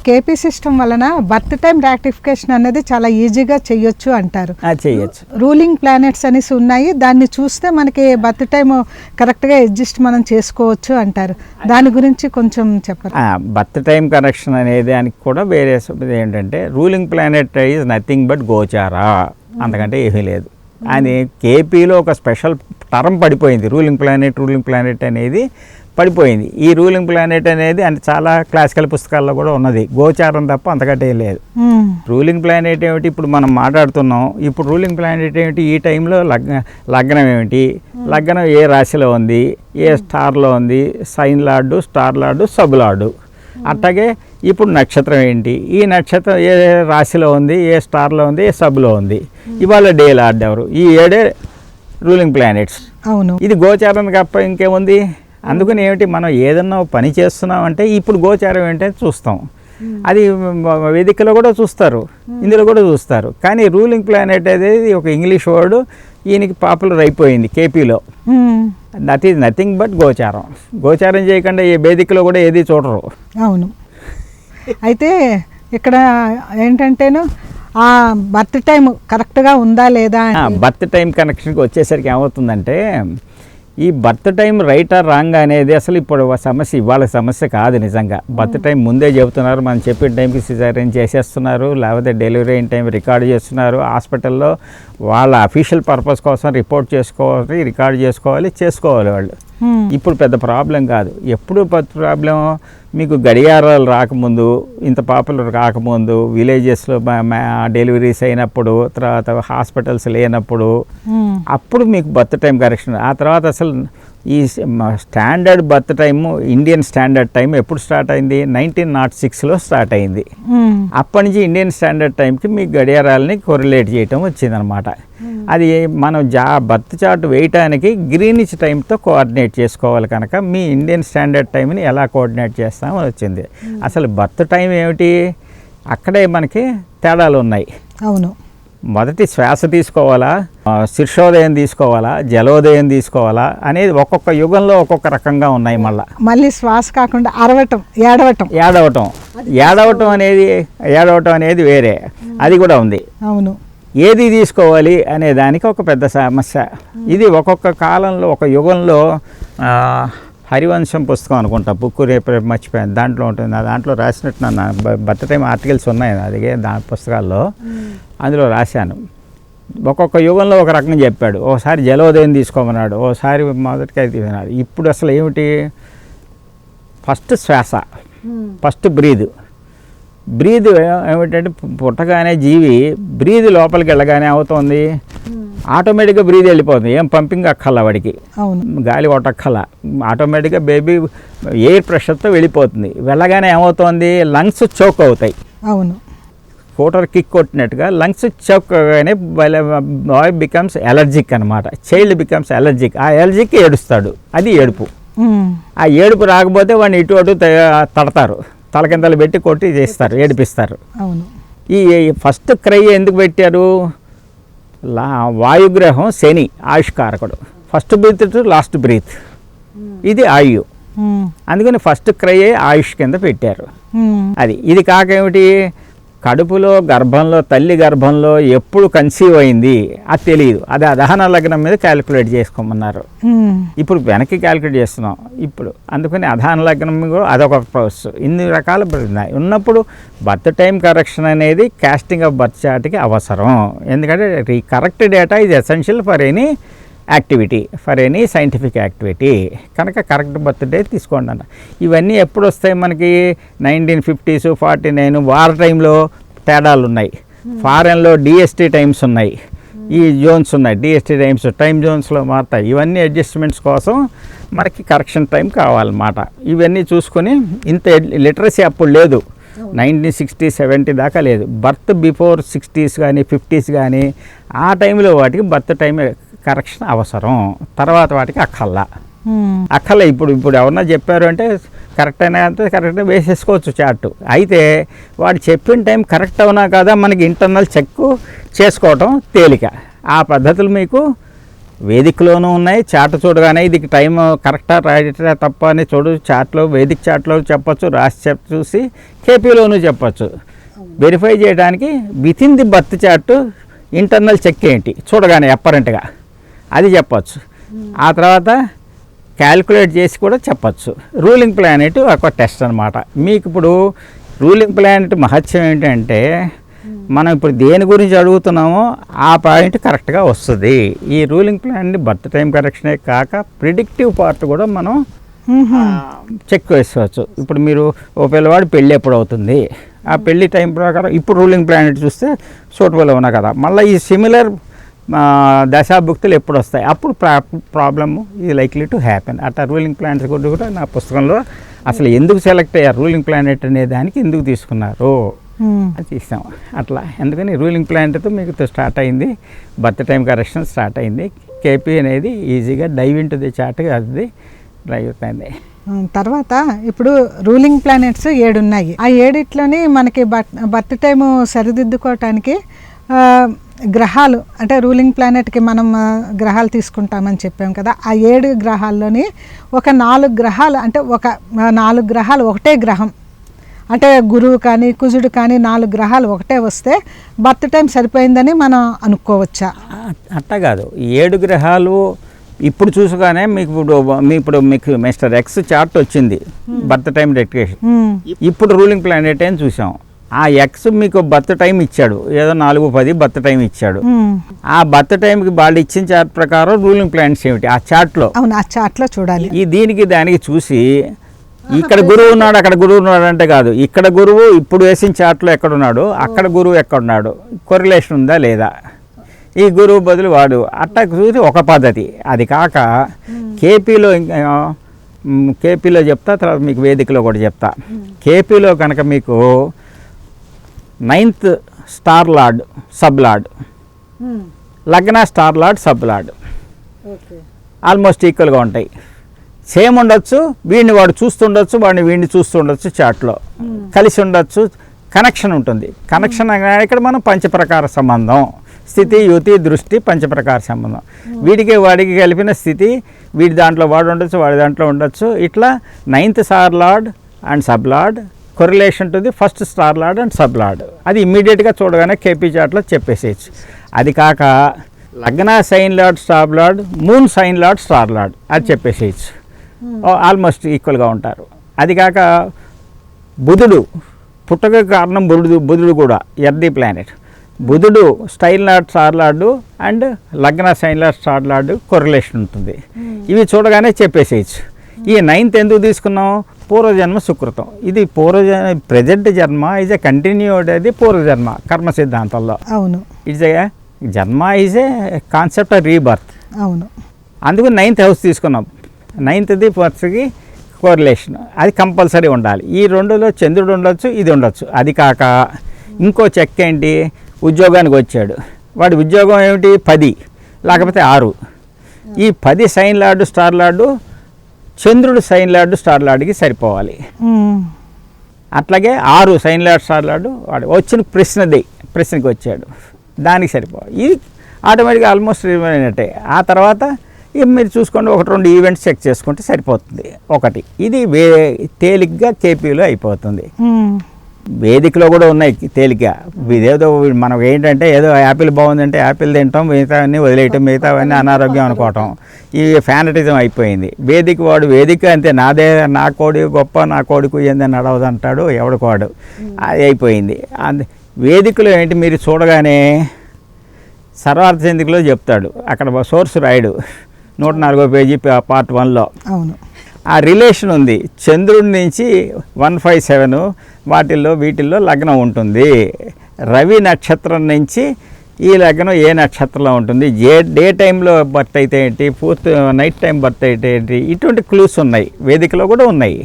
KP system వలన birth time రాక్టిఫికేషన్ అనేది చాలా ఈజీగా చేయొచ్చు అంటారు. చేయొచ్చు. రూలింగ్ ప్లానెట్స్ అనేసి ఉన్నాయి, దాన్ని చూస్తే మనకి బర్త్ టైం కరెక్ట్గా అడ్జస్ట్ మనం చేసుకోవచ్చు అంటారు. దాని గురించి కొంచెం చెప్పండి. బర్త్ టైం కరెక్షన్ అనేది దానికి కూడా వేరే ఏంటంటే ruling planet is nothing but గోచారా, అంతకంటే ఏమీ లేదు. అని కేపీలో ఒక స్పెషల్ టర్మ్ పడిపోయింది, రూలింగ్ ప్లానెట్ అనేది పడిపోయింది. ఈ రూలింగ్ ప్లానెట్ అనేది అంటే చాలా క్లాసికల్ పుస్తకాల్లో కూడా ఉన్నది, గోచారం తప్ప అంతకంటే ఏం లేదు. రూలింగ్ ప్లానెట్ ఏమిటి ఇప్పుడు మనం మాట్లాడుతున్నాం, ఇప్పుడు రూలింగ్ ప్లానెట్ ఏమిటి, ఈ టైంలో లగ్నం ఏమిటి, లగ్నం ఏ రాశిలో ఉంది, ఏ స్టార్లో ఉంది, sign lord, star lord, sub lord. అట్లాగే ఇప్పుడు నక్షత్రం ఏంటి, ఈ నక్షత్రం ఏ రాశిలో ఉంది, ఏ స్టార్లో ఉంది, ఏ సబ్లో ఉంది, ఇవాళ డే లార్డ్ ఎవరు, ఈ 7 రూలింగ్ ప్లానెట్స్. అవును, ఇది గోచారం తప్ప ఇంకేముంది. అందుకని ఏమిటి, మనం ఏదన్నా పని చేస్తున్నామంటే ఇప్పుడు గోచారం ఏంటంటే చూస్తాం, అది వేదికలో కూడా చూస్తారు, ఇందులో కూడా చూస్తారు. కానీ రూలింగ్ ప్లానెట్ అనేది ఒక ఇంగ్లీష్ వర్డ్, ఈయనకి పాపులర్ అయిపోయింది కేపీలో. దట్ ఈజ్ నథింగ్ బట్ గోచారం. గోచారం చేయకుండా ఏ వేదికలో కూడా ఏది చూడరు. అవును. అయితే ఇక్కడ ఏంటంటేను ఆ బర్త్ టైం కరెక్ట్గా ఉందా లేదా, బర్త్ టైం కనెక్షన్కి వచ్చేసరికి ఏమవుతుందంటే, ఈ birth time right are wrong అనేది అసలు ఇప్పుడు సమస్య, ఇవాళ సమస్య కాదు నిజంగా. బర్త్ టైం ముందే చెబుతున్నారు, మనం చెప్పిన టైంకి సిజేరియన్ చేసేస్తున్నారు, లేకపోతే డెలివరీ అయిన టైం రికార్డు చేస్తున్నారు. హాస్పిటల్లో వాళ్ళ అఫీషియల్ పర్పస్ కోసం రిపోర్ట్ చేసుకోవాలి, రికార్డు చేసుకోవాలి వాళ్ళు. ఇప్పుడు పెద్ద ప్రాబ్లం కాదు. ఎప్పుడు పెద్ద ప్రాబ్లం మీకు గడియారాలు రాకముందు, ఇంత పాపులర్ కాకముందు, విలేజెస్లో డెలివరీస్ అయినప్పుడు, తర్వాత హాస్పిటల్స్ లేనప్పుడు, అప్పుడు మీకు బర్త్ టైం కరెక్షన్. ఆ తర్వాత అసలు ఈ standard birth time, Indian standard time ఎప్పుడు స్టార్ట్ అయింది, 1906లో స్టార్ట్ అయింది. అప్పటి నుంచి ఇండియన్ స్టాండర్డ్ టైంకి మీ గడియారాలని కొరిలేట్ చేయటం వచ్చిందనమాట. అది మనం బర్త్ చార్ట్ వేయటానికి గ్రీనిచ్ టైంతో కోఆర్డినేట్ చేసుకోవాలి కనుక మీ ఇండియన్ స్టాండర్డ్ టైంని ఎలా కోఆర్డినేట్ చేస్తామని వచ్చింది. అసలు బర్త్ టైం ఏమిటి, అక్కడే మనకి తేడాలు ఉన్నాయి. అవును, మొదటి శ్వాస తీసుకోవాలా, శీర్షోదయం తీసుకోవాలా, జలోదయం తీసుకోవాలా అనేది ఒక్కొక్క యుగంలో ఒక్కొక్క రకంగా ఉన్నాయి. మళ్ళీ శ్వాస కాకుండా ఏడవటం అనేది వేరే, అది కూడా ఉంది. అవును, ఏది తీసుకోవాలి అనే దానికి ఒక పెద్ద సమస్య. ఇది ఒక్కొక్క కాలంలో ఒక యుగంలో హరివంశం పుస్తకం అనుకుంటా, బుక్ రేపు మర్చిపోయాను, దాంట్లో ఉంటుంది. దాంట్లో రాసినట్టు నన్ను బర్త్ టైం ఆర్టికల్స్ ఉన్నాయి అదిగే దాని పుస్తకాల్లో, అందులో రాశాను. ఒక్కొక్క యుగంలో ఒక రకంగా చెప్పాడు. ఓసారి జలోదయం తీసుకోమన్నాడు, ఓసారి మొదటికాయ తీసుకున్నాడు. ఇప్పుడు అసలు ఏమిటి, ఫస్ట్ శ్వాస, ఫస్ట్ బ్రీద్ ఏమిటంటే పుట్టగానే జీవి బ్రీద్ లోపలికి వెళ్ళగానే అవుతుంది, ఆటోమేటిక్గా బ్రీద్ వెళ్ళిపోతుంది, ఏం పంపింగ్ అక్కల వాడికి, గాలి కొట్టక్కల, ఆటోమేటిక్గా బేబీ ఎయిర్ ప్రెషర్తో వెళ్ళిపోతుంది. వెళ్ళగానే ఏమవుతుంది, లంగ్స్ చోక్ అవుతాయి. అవును, ఫోటర్ కిక్ కొట్టినట్టుగా లంగ్స్ చోక్ అవగానే బాయ్ బికమ్స్ ఎలర్జిక్ అనమాట, చైల్డ్ బికమ్స్ ఎలర్జిక్. ఆ ఎలర్జిక్ ఏడుస్తాడు, అది ఏడుపు. ఆ ఏడుపు రాకపోతే వాడిని ఇటు అటు తడతారు, తలకింతలు పెట్టి కొట్టి చేస్తారు, ఏడిపిస్తారు. ఈ ఫస్ట్ క్రై ఎందుకు పెట్టారు, వాయుగ్రహం శని ఆయుష్కారకుడు, first breath to last breath, ఇది ఆయు. అందుకని ఫస్ట్ క్రయే ఆయుష్ కింద పెట్టారు. ఇది కాక ఏమిటి, కడుపులో గర్భంలో తల్లి గర్భంలో ఎప్పుడు కన్సీవ్ అయింది అది తెలియదు, అది దహన లగ్నం మీద క్యాలిక్యులేట్ చేసుకోమన్నారు. ఇప్పుడు వెనక్కి క్యాలిక్యులేట్ చేస్తున్నాం ఇప్పుడు. అందుకని అదహన లగ్నం కూడా అదొక ప్రాసెస్. ఇన్ని రకాల ఉన్నప్పుడు బర్త్ టైం కరెక్షన్ అనేది కాస్టింగ్ ఆఫ్ బర్త్ చార్ట్కి అవసరం. ఎందుకంటే correct data is essential for any activity, for any scientific activity. కనుక కరెక్ట్ బర్త్డే తీసుకోండి అన్న. ఇవన్నీ ఎప్పుడు వస్తాయి మనకి, 1950s 49 వార్ టైంలో తేడాలు ఉన్నాయి. ఫారెన్లో డిఎస్టీ టైమ్స్ ఉన్నాయి, ఈ జోన్స్ ఉన్నాయి, డిఎస్టీ టైమ్ జోన్స్లో మారుతాయి. ఇవన్నీ అడ్జస్ట్మెంట్స్ కోసం మనకి కరెక్షన్ టైం కావాలన్నమాట. ఇవన్నీ చూసుకొని, ఇంత లిటరసీ అప్పుడు లేదు, 1960s 70 దాకా లేదు. బర్త్ బిఫోర్ 60s కానీ 50s కానీ ఆ టైంలో వాటికి బర్త్ టైం కరెక్షన్ అవసరం, తర్వాత వాటికి అక్కల ఇప్పుడు ఎవరన్నా చెప్పారు అంటే కరెక్ట్ అయినా అంటే కరెక్ట్ వేసేసుకోవచ్చు చార్టు. అయితే వాడు చెప్పిన టైం కరెక్ట్ అవునా కదా మనకి ఇంటర్నల్ చెక్ చేసుకోవటం తేలిక. ఆ పద్ధతులు మీకు వేదికలోనూ ఉన్నాయి. చార్ట్ చూడగానే ఇది టైం కరెక్టా రైటా తప్ప అని చార్ట్లో వేదిక చార్ట్లో చెప్పచ్చు, చూసి కేపీలోనూ చెప్పచ్చు. వెరిఫై చేయడానికి within the birth chart internal check ఏంటి చూడగానే అప్పరెంట్గా అది చెప్పచ్చు. ఆ తర్వాత క్యాల్కులేట్ చేసి కూడా చెప్పచ్చు. రూలింగ్ ప్లానెట్ ఒక టెస్ట్ అనమాట. మీకు ఇప్పుడు రూలింగ్ ప్లానెట్ మహత్యం ఏంటంటే మనం ఇప్పుడు దేని గురించి అడుగుతున్నామో ఆ పాయింట్ కరెక్ట్గా వస్తుంది. ఈ రూలింగ్ ప్లానెట్ బర్త్ టైం కరెక్షనే కాక ప్రిడిక్టివ్ పార్ట్ కూడా మనం చెక్ చేసుకోవచ్చు. ఇప్పుడు మీరు ఓ పిల్లవాడు పెళ్ళి ఎప్పుడు అవుతుంది, ఆ పెళ్ళి టైం ప్రకారం ఇప్పుడు రూలింగ్ ప్లానెట్ చూస్తే సూటబుల్ ఉన్నా కదా, మళ్ళీ ఈ సిమిలర్ దశాభుక్తులు ఎప్పుడు వస్తాయి అప్పుడు ప్రాబ్లమ్ ఇది లైక్లీ టు హ్యాపెన్. అట్లా రూలింగ్ ప్లానెట్స్ గురించి కూడా నా పుస్తకంలో అసలు ఎందుకు సెలెక్ట్ అయ్యారు రూలింగ్ ప్లానెట్ అనే దానికి ఎందుకు తీసుకున్నారు అది తీసాం. అట్లా ఎందుకని రూలింగ్ ప్లానెట్తో మీకు స్టార్ట్ అయింది, బర్త్ టైం కరెక్షన్ స్టార్ట్ అయింది. కేపీ అనేది ఈజీగా డైవ్ ఇంటు ది చార్ట్ అది డ్రైవ్ అవుతుంది. తర్వాత ఇప్పుడు రూలింగ్ ప్లానెట్స్ 7 ఉన్నాయి. ఆ 7 మనకి బర్త్ టైము సరిదిద్దుకోవటానికి గ్రహాలు అంటే రూలింగ్ ప్లానెట్కి మనం గ్రహాలు తీసుకుంటామని చెప్పాం కదా, ఆ 7 గ్రహాల్లోని ఒక 4 గ్రహాలు అంటే ఒక 4 గ్రహాలు ఒకటే గ్రహం అంటే గురువు కానీ కుజుడు కానీ 4 గ్రహాలు ఒకటే వస్తే బర్త్ టైం సరిపోయిందని మనం అనుకోవచ్చా? అట్టా కాదు, 7 గ్రహాలు ఇప్పుడు చూసుగానే ఇప్పుడు మీకు మిస్టర్ ఎక్స్ చార్ట్ వచ్చింది బర్త్ టైం రెక్టిఫికేషన్. ఇప్పుడు రూలింగ్ ప్లానెట్ అని చూసాం. ఆ ఎక్స్ మీకు బర్త్ టైం ఇచ్చాడు, ఏదో 4:10 బర్త్ టైం ఇచ్చాడు. ఆ బర్త్ టైంకి వాళ్ళు ఇచ్చిన చార్ట్ ప్రకారం రూలింగ్ ప్లానెట్స్ ఏమిటి ఆ చార్ట్లో, అవును ఆ చార్ట్లో చూడాలి. ఈ దీనికి దానికి చూసి ఇక్కడ గురువు ఉన్నాడు అక్కడ గురువు ఉన్నాడు అంటే కాదు, ఇక్కడ గురువు ఇప్పుడు వేసిన చార్ట్లో ఎక్కడున్నాడు అక్కడ గురువు ఎక్కడున్నాడు, కొరిలేషన్ ఉందా లేదా, ఈ గురువు బదులు వాడు అట్టా చూసి ఒక పద్ధతి. అది కాక కేపీలో చెప్తా, తర్వాత మీకు వేదికలో కూడా చెప్తా. కేపీలో కనుక మీకు 9th star lord sub lord, లగ్న star lord sub lord almost ఈక్వల్గా ఉంటాయి. సేమ్ ఉండొచ్చు, వీడిని వాడు చూస్తుండొచ్చు, వీడిని చూస్తుండొచ్చు, చాట్లో కలిసి ఉండొచ్చు, కనెక్షన్ ఉంటుంది. కనెక్షన్ ఇక్కడ మనం పంచప్రకార సంబంధం, స్థితి యుతి దృష్టి పంచప్రకార సంబంధం. వీడికి వాడికి కలిపిన స్థితి వీడి దాంట్లో వాడు ఉండొచ్చు, వాడి దాంట్లో ఉండొచ్చు. ఇట్లా 9th star lord and sub lord correlation to the first star lord and sub lord. అది ఇమ్మీడియట్గా చూడగానే కేపీ చార్ట్లో చెప్పేసేయచ్చు. అది కాక lagna sign lord star lord, moon sign lord star lord అది చెప్పేసేయచ్చు. ఆల్మోస్ట్ ఈక్వల్గా ఉంటారు. అది కాక బుధుడు పుట్టక కారణం బుధుడు కూడా ఎర్దీ ప్లానెట్. బుధుడు style lord star lord and లగ్న sign lord star lord correlation ఉంటుంది. ఇవి చూడగానే చెప్పేసేయచ్చు. ఈ 9th ఎందుకు తీసుకున్నాం, పూర్వజన్మ సుకృతం. ఇది ప్రజెంట్ జన్మ ఈజ్ ఎ కంటిన్యూడ్, అది పూర్వజన్మ కర్మ సిద్ధాంతంలో. అవును, ఇట్స్ ఏ జన్మ is a concept of rebirth. అవును, అందుకు 9th హౌస్ తీసుకున్నాం. 9th ఫస్ట్కి కోరిలేషన్ అది కంపల్సరీ ఉండాలి. ఈ 2లో చంద్రుడు ఉండొచ్చు, ఇది ఉండొచ్చు. అది కాక ఇంకో చెక్ ఏంటి, ఉద్యోగానికి వచ్చాడు, వాడి ఉద్యోగం ఏమిటి 10 లేకపోతే 6. ఈ 10 సైన్ లార్డు స్టార్ లార్డు చంద్రుడు సైన్ లార్డు స్టార్ లార్డుకి సరిపోవాలి. అట్లాగే 6 సైన్ లార్డ్ స్టార్ లార్డు వాడు వచ్చిన ప్రశ్నకి వచ్చాడు, దానికి సరిపోవాలి. ఇది ఆటోమేటిక్గా ఆల్మోస్ట్ అయినట్టే. ఆ తర్వాత మీరు చూసుకోండి, 1-2 ఈవెంట్స్ చెక్ చేసుకుంటే సరిపోతుంది. ఒకటి ఇది తేలిగ్గా కేపీలో అయిపోతుంది. వేదికలో కూడా ఉన్నాయి తేలిగ్గా. ఇదేదో మనం ఏంటంటే ఏదో యాపిల్ బాగుందంటే యాపిల్ తింటాం, మిగతావన్నీ వదిలేయటం, మిగతావన్నీ అనారోగ్యం అనుకోవటం, ఈ ఫ్యానటిజం అయిపోయింది. వేదిక అంతే, నా కోడి గొప్ప, నా కోడికి ఏందని నడవదు అంటాడు ఎవడికోడు, అది అయిపోయింది. వేదికలో ఏంటి మీరు చూడగానే సర్వార్థ చంద్రికలో చెప్తాడు, అక్కడ సోర్స్ రాయడు 104వ పేజీ పార్ట్ 1లో. అవును, ఆ రిలేషన్ ఉంది. చంద్రుడి నుంచి 157 వీటిల్లో లగ్నం ఉంటుంది. రవి నక్షత్రం నుంచి ఈ లగ్నం ఏ నక్షత్రంలో ఉంటుంది, డే టైంలో బర్త్ అయితే ఏంటి, నైట్ టైం బర్త్ అయితే ఏంటి, ఇటువంటి క్లూస్ ఉన్నాయి, వేదికలో కూడా ఉన్నాయి.